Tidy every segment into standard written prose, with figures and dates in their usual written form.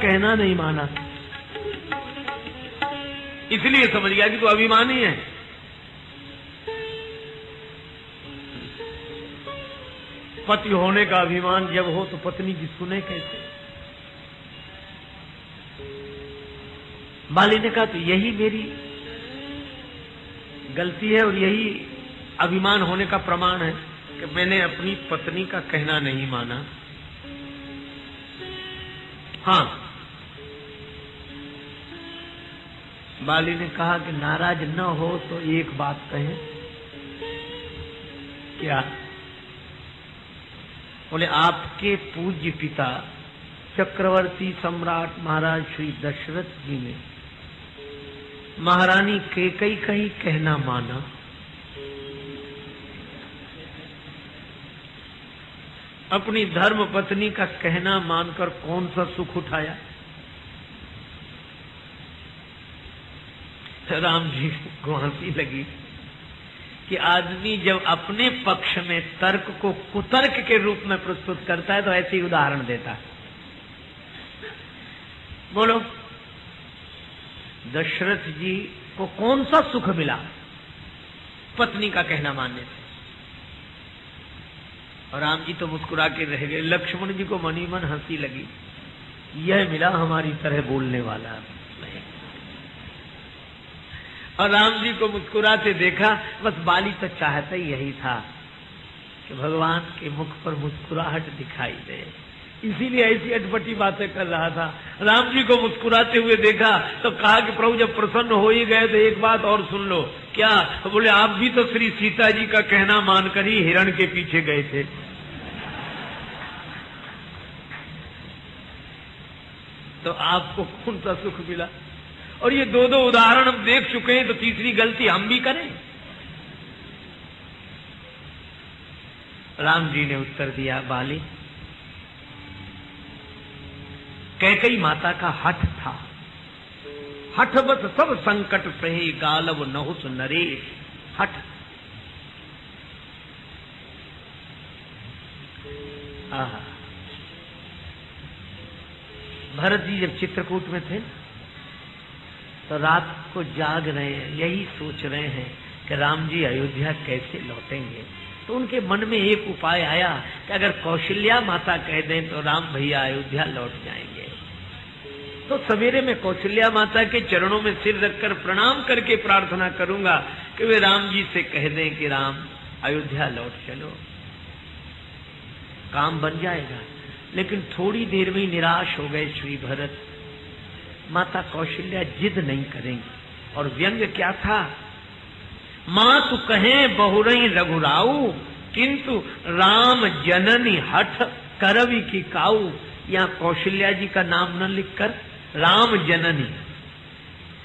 कहना नहीं माना, इसलिए समझ गया कि तू अभिमानी है। पति होने का अभिमान जब हो तो पत्नी की सुने कैसे? बाली ने कहा तो यही मेरी गलती है और यही अभिमान होने का प्रमाण है कि मैंने अपनी पत्नी का कहना नहीं माना। हाँ, बाली ने कहा कि नाराज न हो तो एक बात कहें। क्या? बोले आपके पूज्य पिता चक्रवर्ती सम्राट महाराज श्री दशरथ जी ने महारानी कैकेयी का ही कहना माना। अपनी धर्म पत्नी का कहना मानकर कौन सा सुख उठाया? राम जी को हंसी लगी कि आदमी जब अपने पक्ष में तर्क को कुतर्क के रूप में प्रस्तुत करता है तो ऐसे ही उदाहरण देता है। बोलो, दशरथ जी को कौन सा सुख मिला पत्नी का कहना मानने से? और राम जी तो मुस्कुरा के रह गए। लक्ष्मण जी को मनी मन हंसी लगी, यह मिला हमारी तरह बोलने वाला। और राम जी को मुस्कुराते देखा। बस बाली तो चाहता ही यही था कि भगवान के मुख पर मुस्कुराहट दिखाई दे, इसीलिए ऐसी अटपटी बातें कर रहा था। राम जी को मुस्कुराते हुए देखा तो कहा कि प्रभु जब प्रसन्न हो ही गए तो एक बात और सुन लो। क्या? तो बोले आप भी तो श्री सीता जी का कहना मानकर ही हिरण के पीछे गए थे। तो आपको कौन सा सुख मिला? और ये दो उदाहरण हम देख चुके हैं, तो तीसरी गलती हम भी करें? राम जी ने उत्तर दिया, बाली, कैकेयी माता का हठ था। हठवत सब संकट सहे गालव नहुस नरेश। हठ। भरत जी जब चित्रकूट में थे तो रात को जाग रहे हैं, यही सोच रहे हैं कि राम जी अयोध्या कैसे लौटेंगे। तो उनके मन में एक उपाय आया कि अगर कौशल्या माता कह दें तो राम भैया अयोध्या लौट जाएंगे। तो सवेरे में कौशल्या माता के चरणों में सिर रखकर प्रणाम करके प्रार्थना करूंगा कि वे राम जी से कह दें कि राम अयोध्या लौट चलो, काम बन जाएगा। लेकिन थोड़ी देर में ही निराश हो गए श्री भरत। माता कौशल्या जिद नहीं करेंगी। और व्यंग्य क्या था? मां तू कहें बहुरई रघुराऊ, किंतु राम जननी हठ करवी की काऊ। यहाँ कौशल्या जी का नाम न लिखकर राम जननी।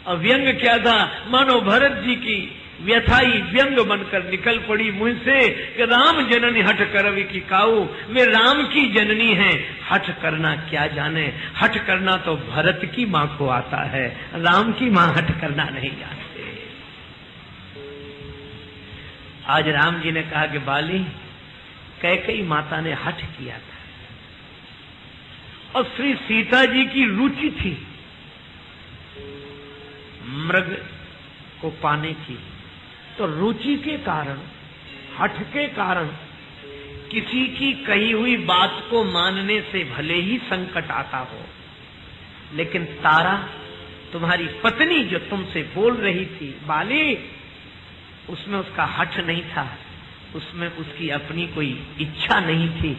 और व्यंग क्या था? मानो भरत जी की व्यथाई व्यंग बनकर निकल पड़ी मुंह से कि राम जननी हठ करवी की काऊ। वे राम की जननी हैं, हठ करना क्या जाने। हठ करना तो भरत की मां को आता है, राम की मां हठ करना नहीं जानते। आज राम जी ने कहा कि बाली, कैकेयी माता ने हठ किया था और श्री सीता जी की रुचि थी मृग को पाने की। तो रुचि के कारण, हठ के कारण किसी की कही हुई बात को मानने से भले ही संकट आता हो, लेकिन तारा तुम्हारी पत्नी जो तुमसे बोल रही थी बाली, उसमें उसका हठ नहीं था, उसमें उसकी अपनी कोई इच्छा नहीं थी,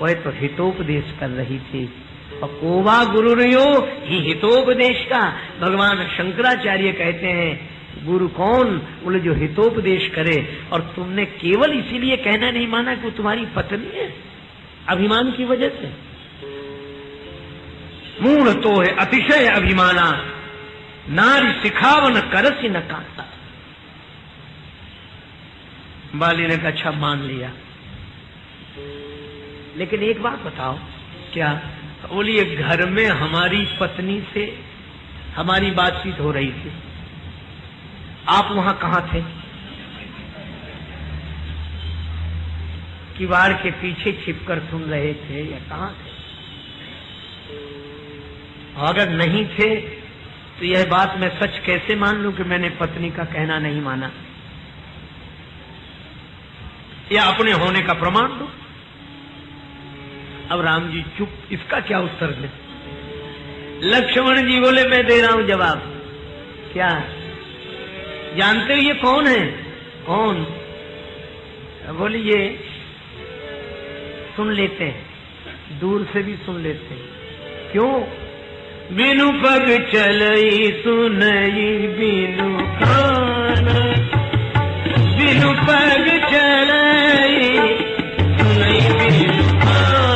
वह तो हितोपदेश कर रही थी। और कोवा गुरु रहो ही हितोपदेश का। भगवान शंकराचार्य कहते हैं गुरु कौन? बोले जो हितोपदेश करे। और तुमने केवल इसीलिए कहना नहीं माना कि वो तुम्हारी पत्नी है, अभिमान की वजह से। मूढ़ तो है अतिशय अभिमाना, नारी सिखावन करसी न कांता। बाली ने कहा अच्छा मान लिया, लेकिन एक बात बताओ। क्या? बोलिए घर में हमारी पत्नी से हमारी बातचीत हो रही थी, आप वहां कहां थे? किवाड़ के पीछे छिपकर सुन रहे थे या कहां थे? अगर नहीं थे तो यह बात मैं सच कैसे मान लूं कि मैंने पत्नी का कहना नहीं माना, या अपने होने का प्रमाण दूं? अब राम जी चुप, इसका क्या उत्तर दें? लक्ष्मण जी बोले मैं दे रहा हूं जवाब। क्या जानते हो ये कौन है? कौन? बोलिए, सुन लेते हैं, दूर से भी सुन लेते हैं। क्यों? बिनु पग चलई सुनई बिनु खाना, बिनु पग चलई सुनई बिनु खाना।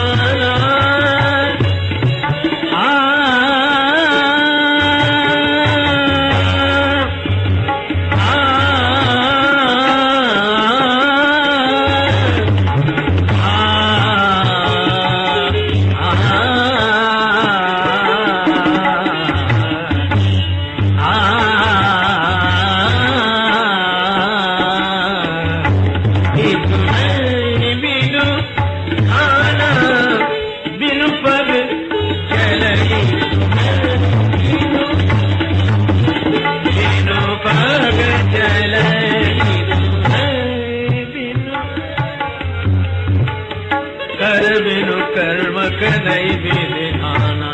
नहीं विधाना,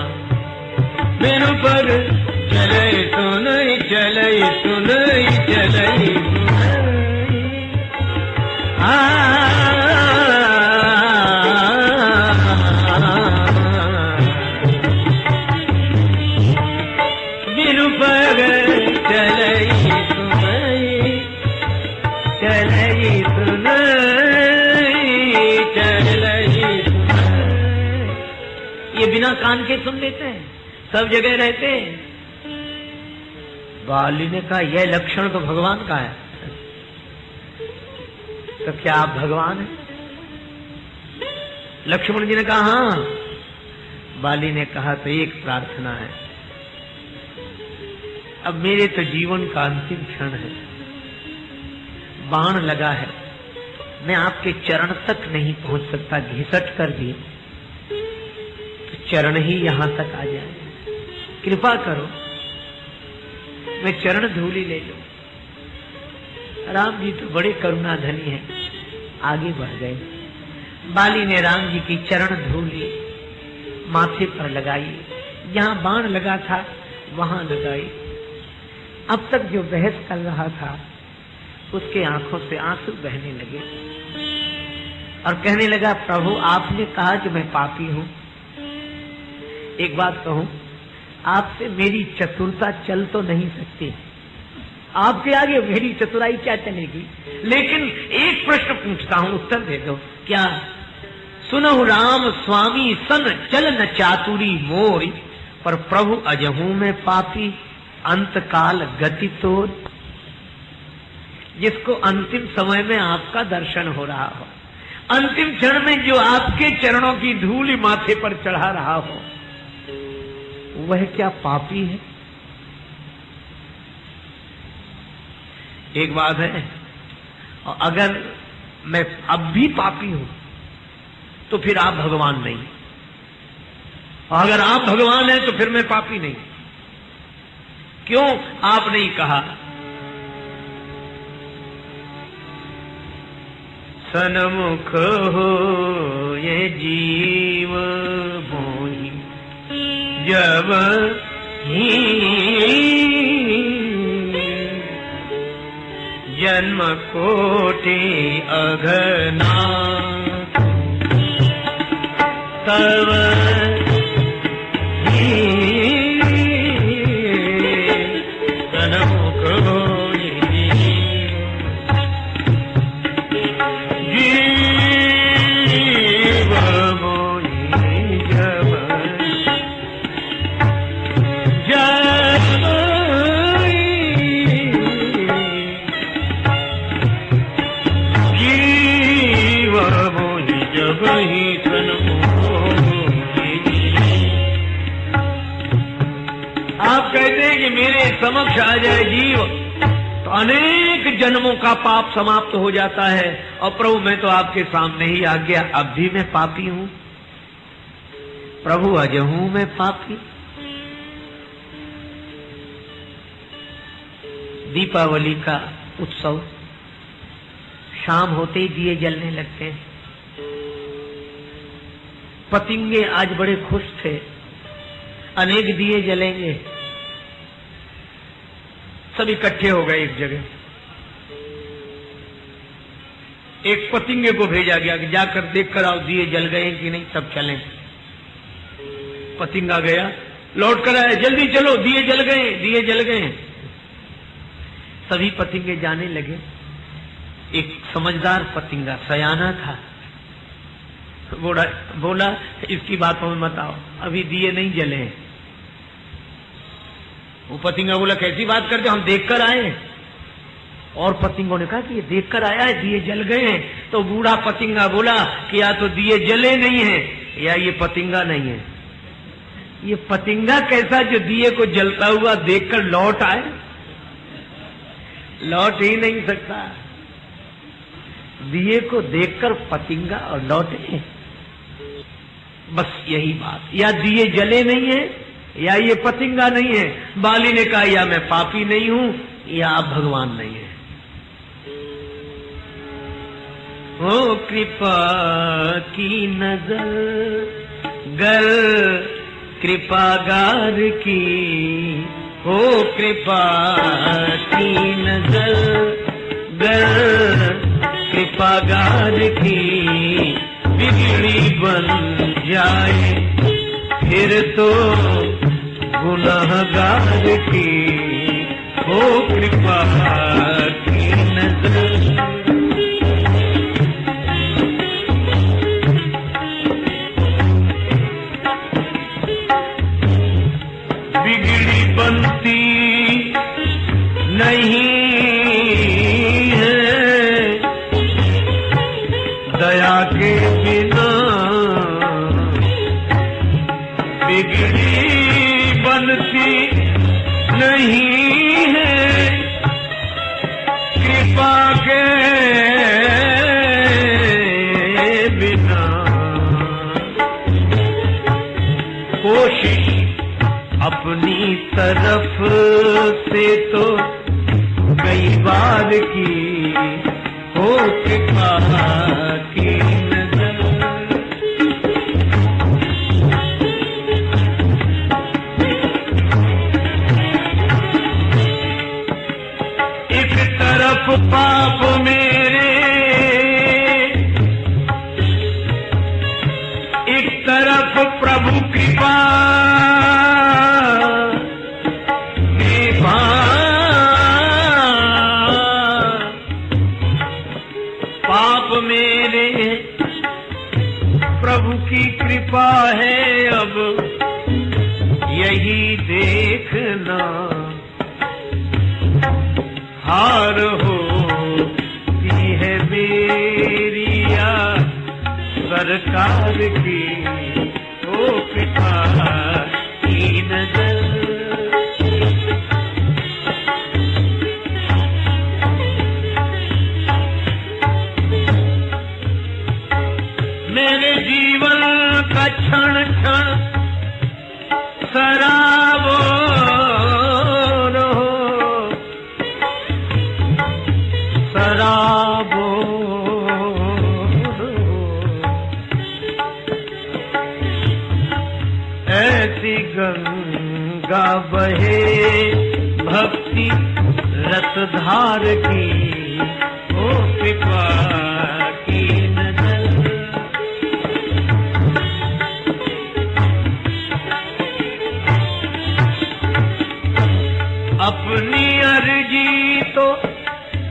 बिनु पग चले सुनई चलई सुनई चलई बिनु पग चलई सुनई चलई सुनई चलई। ये बिना कान के सुन लेते हैं, सब जगह रहते हैं। बाली ने कहा यह लक्षण तो भगवान का है, तो क्या आप भगवान हैं? लक्ष्मण जी ने कहा हाँ। बाली ने कहा तो एक प्रार्थना है, अब मेरे तो जीवन का अंतिम क्षण है, बाण लगा है, मैं आपके चरण तक नहीं पहुंच सकता, घिसट कर भी चरण ही यहां तक आ जाए, कृपा करो मैं चरण धूली ले लूं। राम जी तो बड़े करुणा धनी हैं, आगे बढ़ गए। बाली ने राम जी की चरण धूली माथे पर लगाई, जहां बाण लगा था वहां लगाई। अब तक जो बहस कर रहा था उसके आंखों से आंसू बहने लगे और कहने लगा प्रभु आपने कहा कि मैं पापी हूं, एक बात कहूं, आपसे मेरी चतुरता चल तो नहीं सकती, आपके आगे मेरी चतुराई क्या चलेगी, लेकिन एक प्रश्न पूछता हूं, उत्तर दे दो। क्या? सुनहु राम स्वामी सन चल न चातुरी मोरी, पर प्रभु अजहू में पापी अंत काल गति तोर। जिसको अंतिम समय में आपका दर्शन हो रहा हो, अंतिम क्षण में जो आपके चरणों की धूल माथे पर चढ़ा रहा हो, वह क्या पापी है? एक बात है, और अगर मैं अब भी पापी हूं तो फिर आप भगवान नहीं, और अगर आप भगवान हैं तो फिर मैं पापी नहीं। क्यों? आपने ही कहा सन्मुख हो ये जीव मोही जब ही जन्म कोटि अघना तब सन्मुख हो आप कहते हैं कि मेरे समक्ष आ जाए जीव तो अनेक जन्मों का पाप समाप्त हो जाता है, और प्रभु मैं तो आपके सामने ही आ गया, अब भी मैं पापी हूं। प्रभु अजहू मैं पापी दीपावली का उत्सव, शाम होते ही दिए जलने लगते हैं। पतिंगे आज बड़े खुश थे, अनेक दिए जलेंगे। सब इकट्ठे हो गए एक जगह। एक पतिंगे को भेजा गया कि जाकर देख कर आओ दिए जल गए कि नहीं, तब चलें। पतिंगा गया, लौट कर आया, जल्दी चलो दिए जल गए, दिए जल गए। सभी पतिंगे जाने लगे। एक समझदार पतिंगा सयाना था, बोला इसकी बातों में मत आओ, अभी दिए नहीं जले हैं। वो पतिंगा बोला कैसी बात करते, हम देखकर आए। और पतिंगों ने कहा कि ये देखकर आया है, दिए जल गए हैं। तो बूढ़ा पतिंगा बोला कि या तो दिए जले नहीं है या ये पतिंगा नहीं है। ये पतिंगा कैसा जो दिए को जलता हुआ देखकर लौट आए? लौट ही नहीं सकता। दिए को देखकर पतिंगा और लौटे, बस यही बात। या दिए जले नहीं है या ये पतिंगा नहीं है। बाली ने कहा या मैं पापी नहीं हूं या आप भगवान नहीं है। ओ कृपा की नजर गर कृपागार की, हो कृपा की नजर गर कृपागार की, बिगड़ी बन जाए फिर तो गुनाहगार की, हो कृपा की नजर। बिगड़ी बनती नहीं है दया के बिना, बिगड़ी बनती नहीं है कृपा के बिना। कोशिश अपनी तरफ से तो कई बार की, हो कृपा की नजर। एक तरफ पाप मेरे, एक तरफ प्रभु कृपा, पाप मेरे प्रभु की कृपा है अब यही देखना, हार होती है मेरी या सरकार की, ओ कृपा की नजर। मेरे जीवन का क्षण क्षण सराबोर हो, सराबोर हो, ऐसी गंगा बहे भक्ति रसधार की, ओ कृपा की नजर। अपनी अर्जी तो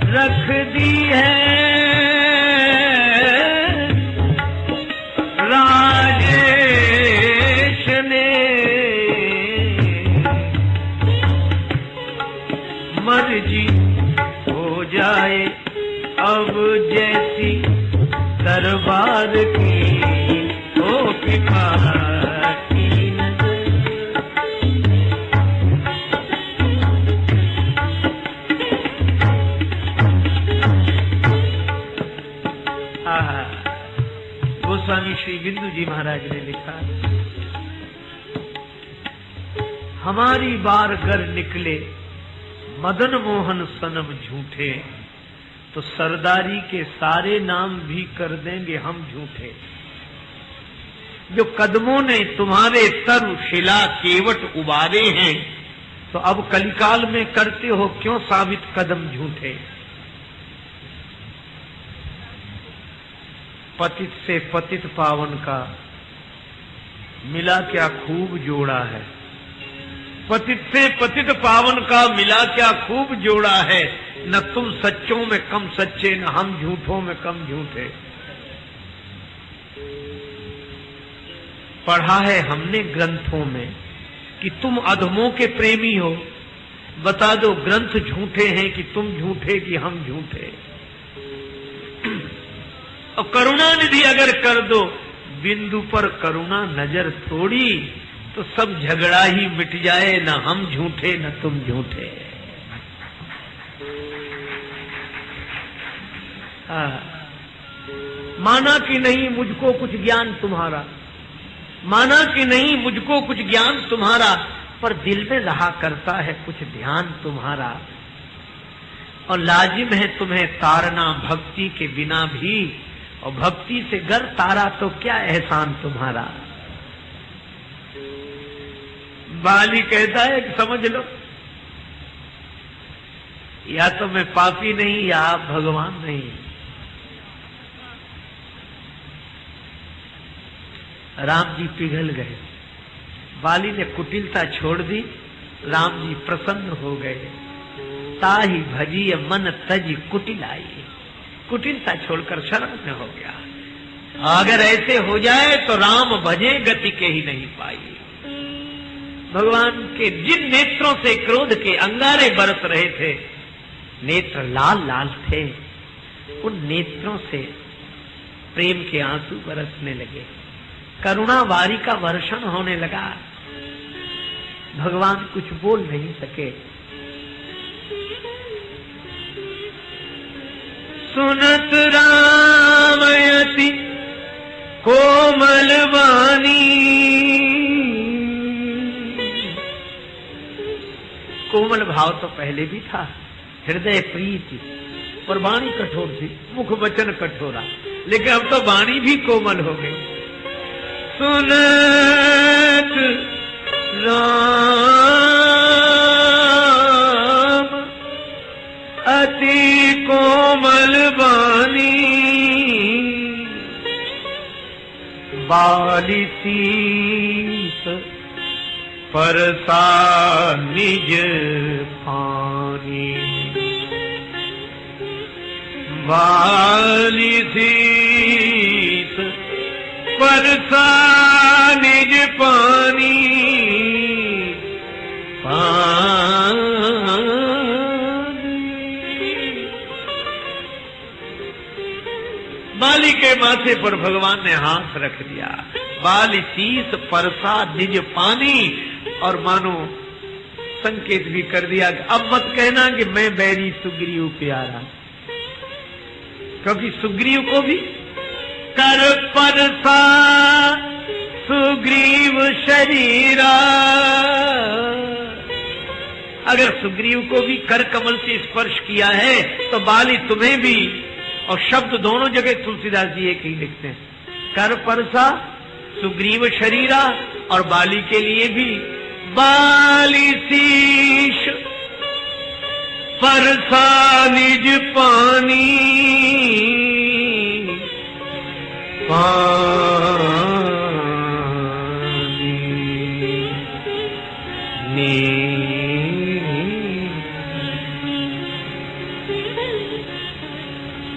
रख दी है राजेश ने, मर्जी हो जाए अब जैसी दरबार की, ओ कृपा की नजर। गोस्वामी श्री बिंदु जी महाराज ने लिखा, हमारी बार घर निकले मदन मोहन सनम झूठे, तो सरदारी के सारे नाम भी कर देंगे हम झूठे। जो कदमों ने तुम्हारे तरु शिला केवट उबारे हैं, तो अब कलिकाल में करते हो क्यों साबित कदम झूठे। पतित से पतित पावन का मिला क्या खूब जोड़ा है, पतित से पतित पावन का मिला क्या खूब जोड़ा है। न तुम सच्चों में कम सच्चे, न हम झूठों में कम झूठे। पढ़ा है हमने ग्रंथों में कि तुम अधमों के प्रेमी हो, बता दो ग्रंथ झूठे हैं कि तुम झूठे कि हम झूठे। और करुणा निधि अगर कर दो बिंदु पर करुणा नजर थोड़ी, तो सब झगड़ा ही मिट जाए, न हम झूठे न तुम झूठे। माना कि नहीं मुझको कुछ ज्ञान तुम्हारा, माना कि नहीं मुझको कुछ ज्ञान तुम्हारा, पर दिल में रहा करता है कुछ ध्यान तुम्हारा। और लाजिम है तुम्हें तारना भक्ति के बिना भी, और भक्ति से गर तारा तो क्या एहसान तुम्हारा। बाली कहता है कि समझ लो, या तो मैं पापी नहीं या आप भगवान नहीं। राम जी पिघल गए, बाली ने कुटिलता छोड़ दी, राम जी प्रसन्न हो गए। ताही भजी मन तजी कुटिलाई, कुटिलता छोड़कर शरण में हो गया। अगर ऐसे हो जाए तो राम भजे गति के ही नहीं पाई। भगवान के जिन नेत्रों से क्रोध के अंगारे बरस रहे थे, नेत्र लाल लाल थे, उन नेत्रों से प्रेम के आंसू बरसने लगे, करुणा वारी का वर्षण होने लगा। भगवान कुछ बोल नहीं सके। सुनत रामयति कोमल वाणी, कोमल भाव तो पहले भी था, हृदय प्रीति, और वाणी कठोर थी, मुख वचन कठोरा, लेकिन अब तो वाणी भी कोमल हो गई। सुनत राम अति कोमल वाणी, बाली सीस परसा निज पानी, बाली सीस परसा निज पानी, बाली के माथे पर भगवान ने हाथ रख दिया। बाली शीस परसा निज पानी, और मानो संकेत भी कर दिया कि अब मत कहना कि मैं बैरी सुग्रीव प्यारा, क्योंकि सुग्रीव को भी कर परसा सुग्रीव शरीरा, अगर सुग्रीव को भी कर कमल से स्पर्श किया है तो बाली तुम्हें भी, और शब्द दोनों जगह तुलसीदास जी एक ही लिखते हैं, कर परसा सुग्रीव शरीरा, और बाली के लिए भी बाली शीश परसा निज पानी,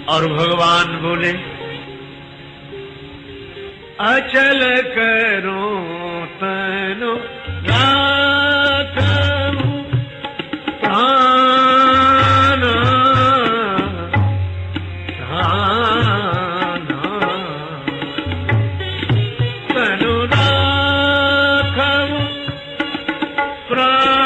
और भगवान बोले अचल करो तनो राखूं प्राण, तनो राखूं प्राण,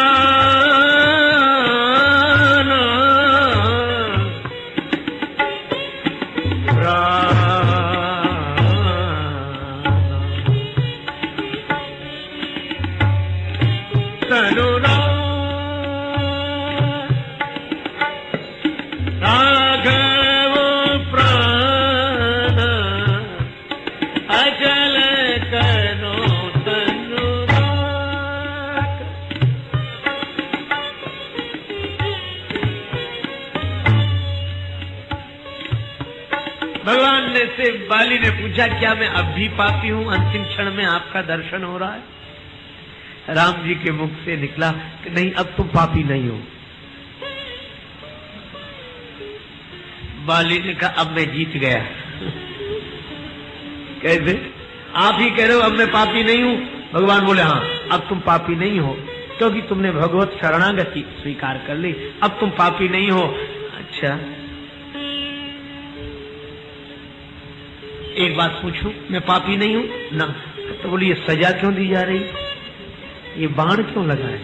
होने से बाली ने पूछा, क्या मैं अब भी पापी हूं? अंतिम क्षण में आपका दर्शन हो रहा है। राम जी के मुख से निकला कि नहीं, अब तुम पापी नहीं हो। बाली ने कहा, अब मैं जीत गया। कैसे? आप ही कह रहे हो अब मैं पापी नहीं हूं। भगवान बोले, हाँ अब तुम पापी नहीं हो, क्योंकि तुमने भगवत शरणागति स्वीकार कर ली, अब तुम पापी नहीं हो। अच्छा, एक बात पूछूं, मैं पापी नहीं हूं ना? तो बोली, ये सजा क्यों दी जा रही, ये बाण क्यों लगा है?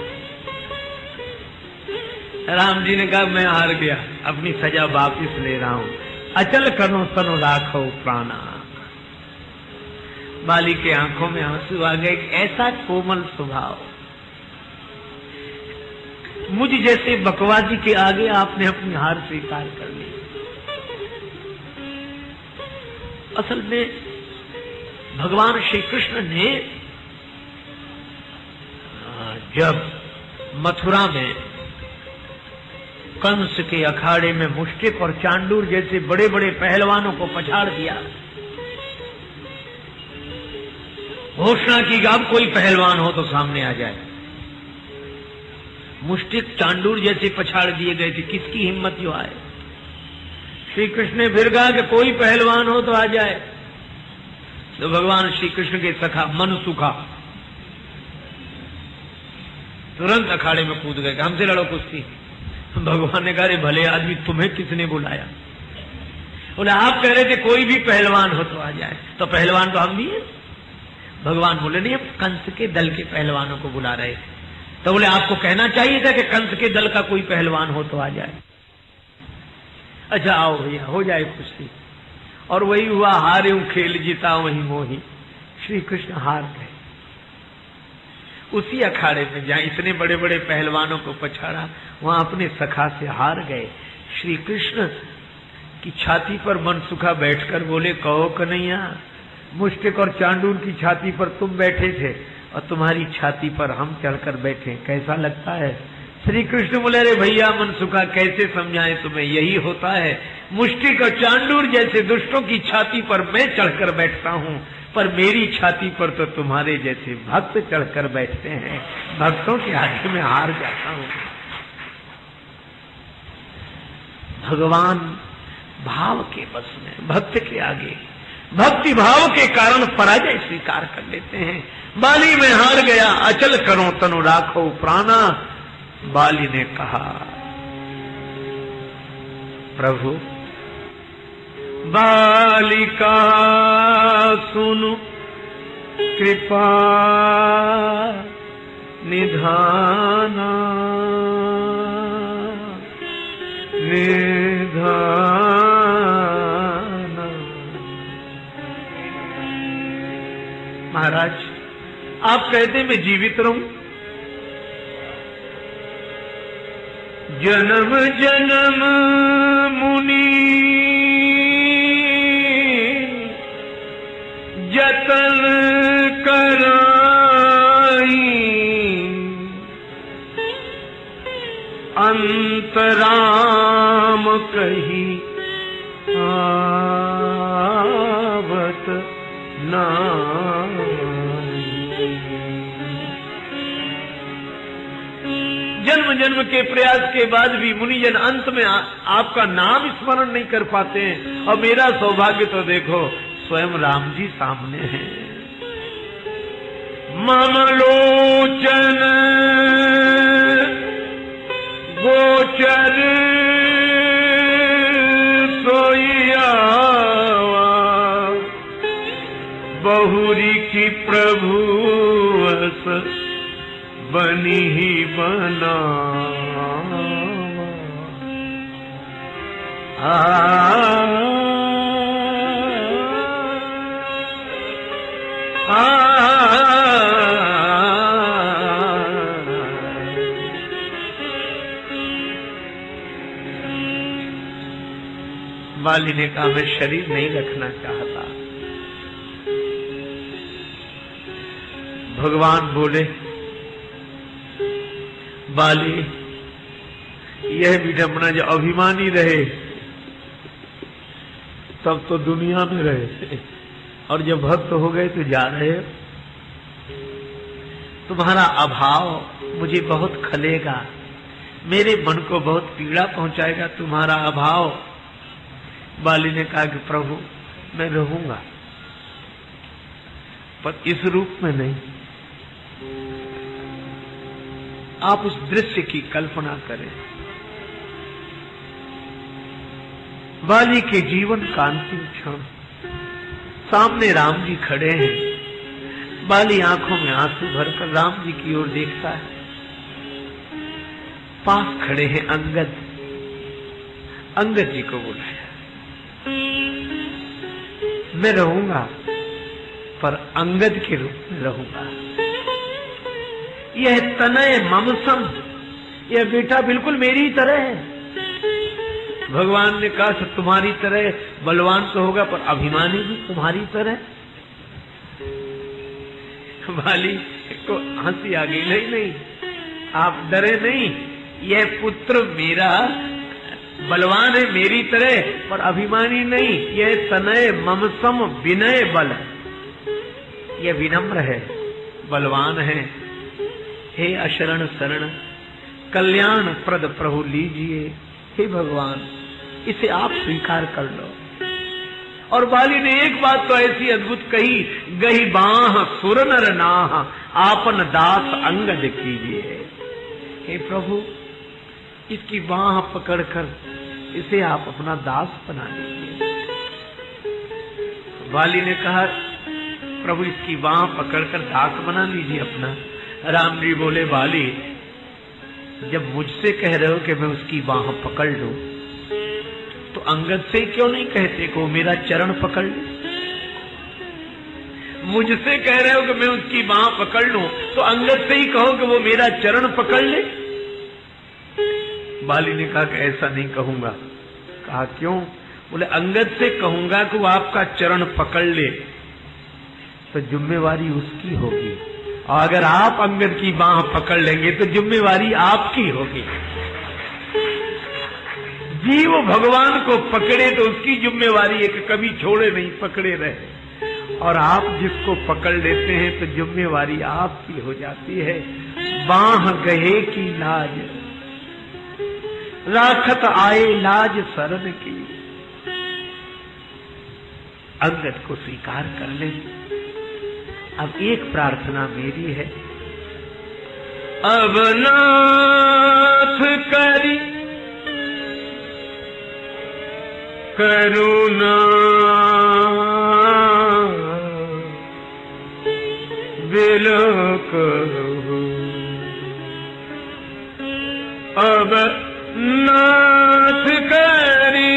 राम जी ने कहा, मैं हार गया, अपनी सजा वापिस ले रहा हूं। अचल करो तनु राखो प्राणा। बाली के आंखों में आंसू आ गए। ऐसा कोमल स्वभाव, मुझ जैसे बकवादी के आगे आपने अपनी हार स्वीकार कर ली। असल में भगवान श्री कृष्ण ने जब मथुरा में कंस के अखाड़े में मुष्टिक और चांडूर जैसे बड़े बड़े पहलवानों को पछाड़ दिया, घोषणा की कि अब कोई पहलवान हो तो सामने आ जाए। मुष्टिक चांडूर जैसे पछाड़ दिए गए थे, किसकी हिम्मत जो आए। श्री कृष्ण ने फिर कहा कि कोई पहलवान हो तो आ जाए। तो भगवान श्री कृष्ण के सखा मनसुखा तुरंत अखाड़े में कूद गए, हमसे लड़ो कुश्ती। भगवान ने कहा, भले आदमी तुम्हें किसने बुलाया? बोले, आप कह रहे थे कोई भी पहलवान हो तो आ जाए, तो पहलवान तो हम भी हैं। भगवान बोले, नहीं, हम कंस के दल के पहलवानों को बुला रहे थे। तो बोले, आपको कहना चाहिए था कि कंस के दल का कोई पहलवान हो तो आ जाए। अच्छा आओ भैया, हो जाए कुश्ती। और वही हुआ, हारे हूं खेल जीता वही मोही। श्री कृष्ण हार गए उसी अखाड़े में जहां इतने बड़े बड़े पहलवानों को पछाड़ा, वहां अपने सखा से हार गए। श्री कृष्ण की छाती पर मनसुखा बैठकर बोले, कहो कन्हैया, मुष्टिक और चांडूर की छाती पर तुम बैठे थे और तुम्हारी छाती पर हम चढ़कर बैठे, कैसा लगता है? श्री कृष्ण बोले, अरे भैया मनसुखा, कैसे समझाएं तुम्हें, यही होता है। मुष्टिक और चांडूर जैसे दुष्टों की छाती पर मैं चढ़कर बैठता हूं, पर मेरी छाती पर तो तुम्हारे जैसे भक्त चढ़कर बैठते हैं। भक्तों के आगे में हार जाता हूं। भगवान भाव के बस में, भक्त के आगे भक्ति भाव के कारण पराजय स्वीकार कर लेते हैं। बाली में हार गया, अचल करो तनु राखो प्राणा। बाली ने कहा, प्रभु बालिका सुनु कृपा निधाना निधाना। महाराज, आप कहते मैं जीवित रहूं, जन्म जन्म मुनि जतन कराई, अंतराम कही आवत ना। जन्म जन्म के प्रयास के बाद भी मुनिजन अंत में आपका नाम स्मरण नहीं कर पाते हैं। और मेरा सौभाग्य तो देखो, स्वयं राम जी सामने हैं। मम लोचन गोचर सोइया बहुरी की प्रभु अस बनी ही बना। बाली ने कहा, मैं शरीर नहीं रखना चाहता। भगवान बोले, बाली, यह विडंबना जो अभिमानी रहे तब तो दुनिया में रहे और जब भक्त हो गए तो जा रहे हो। तुम्हारा अभाव मुझे बहुत खलेगा, मेरे मन को बहुत पीड़ा पहुंचाएगा तुम्हारा अभाव। बाली ने कहा कि प्रभु मैं रहूंगा, पर इस रूप में नहीं। आप उस दृश्य की कल्पना करें। बाली के जीवन का अंतिम क्षण, सामने राम जी खड़े हैं। बाली आंखों में आंसू भरकर राम जी की ओर देखता है। पास खड़े हैं अंगद। अंगद जी को बुलाया। मैं रहूंगा, पर अंगद के रूप में रहूंगा। यह तनय ममसम, यह बेटा बिल्कुल मेरी ही तरह है। भगवान ने कहा कि तुम्हारी तरह बलवान तो होगा, पर अभिमानी भी तुम्हारी तरह। बाली को हंसी आ गई। नहीं नहीं, आप डरे नहीं, यह पुत्र मेरा बलवान है मेरी तरह, पर अभिमानी नहीं। यह तनय ममसम विनय बल, यह विनम्र है, बलवान है। हे अशरण शरण कल्याण प्रद प्रभु लीजिए। हे भगवान, इसे आप स्वीकार कर लो। और बाली ने एक बात तो ऐसी अद्भुत कही, गही बाह सुर नर नाह आपन दास अंगद कीजिए। हे प्रभु, इसकी बाह पकड़कर इसे आप अपना दास बना लीजिए। बाली ने कहा प्रभु इसकी बाह पकड़कर दास बना लीजिए अपना। राम जी बोले बाली, जब मुझसे कह रहे हो कि मैं उसकी बाह पकड़ लूं, तो अंगद से क्यों नहीं कहते को मेरा चरण पकड़ ले? मुझसे कह रहे हो कि मैं उसकी बाह पकड़ लूं, तो अंगद से ही कहो कि वो मेरा चरण पकड़ ले। बाली ने कहा कि ऐसा नहीं कहूंगा। कहा क्यों? बोले अंगद से कहूंगा कि वो आपका चरण पकड़ ले तो जिम्मेवारी उसकी होगी, और अगर आप अंगद की बाह पकड़ लेंगे तो जिम्मेवारी आपकी होगी। जीव भगवान को पकड़े तो उसकी जिम्मेवारी है कि कभी छोड़े नहीं, पकड़े रहे। और आप जिसको पकड़ लेते हैं तो जिम्मेवारी आपकी हो जाती है। बाह गहे की लाज राखत आए लाज शरण की। अंगद को स्वीकार कर ले। अब एक प्रार्थना मेरी है, अब नाथ करी करुणा बिलक, अब नाथ करी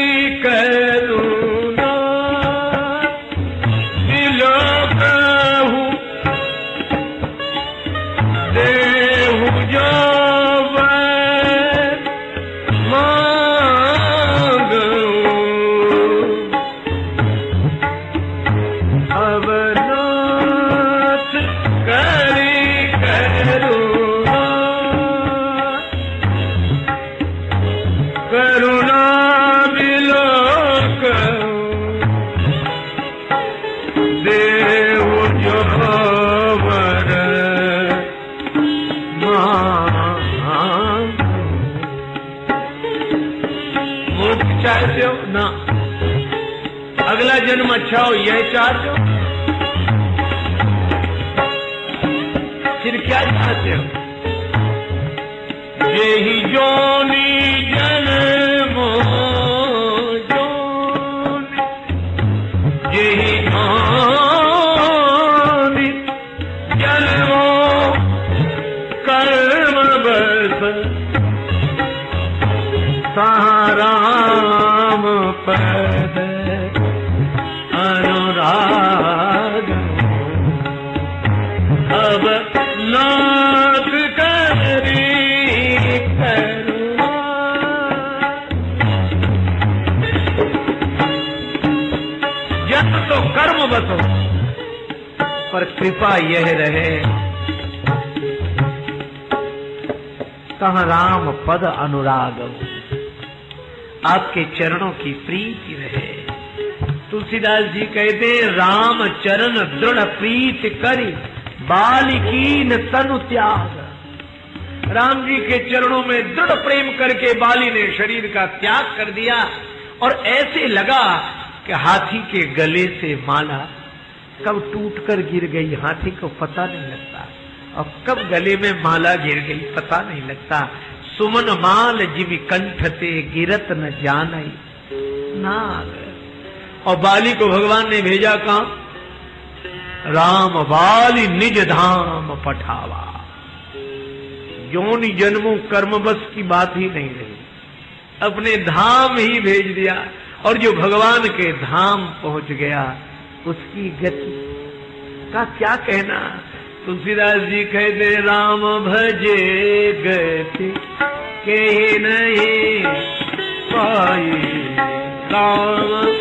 करुणा बिलक, देहु जो ना अगला जन्म अच्छा हो यह चाहते हो, फिर क्या चाहते हो? यही जोनी जन्म जोनी, यही जोनी जन्म कर्म बस राम पद अनुराग, अब नाथ करी करुणा। जब तो कर्म बसो, पर कृपा यह रहे कहाँ राम पद अनुराग, आपके चरणों की प्रीति रहे। तुलसीदास जी कहते राम चरण दृढ़ प्रीत करी बालिकीन तनु त्याग। राम जी के चरणों में दृढ़ प्रेम करके बाली ने शरीर का त्याग कर दिया और ऐसे लगा कि हाथी के गले से माला कब टूटकर गिर गई हाथी को पता नहीं लगता और कब गले में माला गिर गई पता नहीं लगता। सुमन माल जिमि कंठ ते गिरत न जानई नाग। और बाली को भगवान ने भेजा कहां? राम बाली निज धाम पठावा। योनि जन्मों कर्म बस की बात ही नहीं रही, अपने धाम ही भेज दिया। और जो भगवान के धाम पहुंच गया उसकी गति का क्या कहना। तुलसीदास जी कहते राम भजे गति के नहीं पाई राम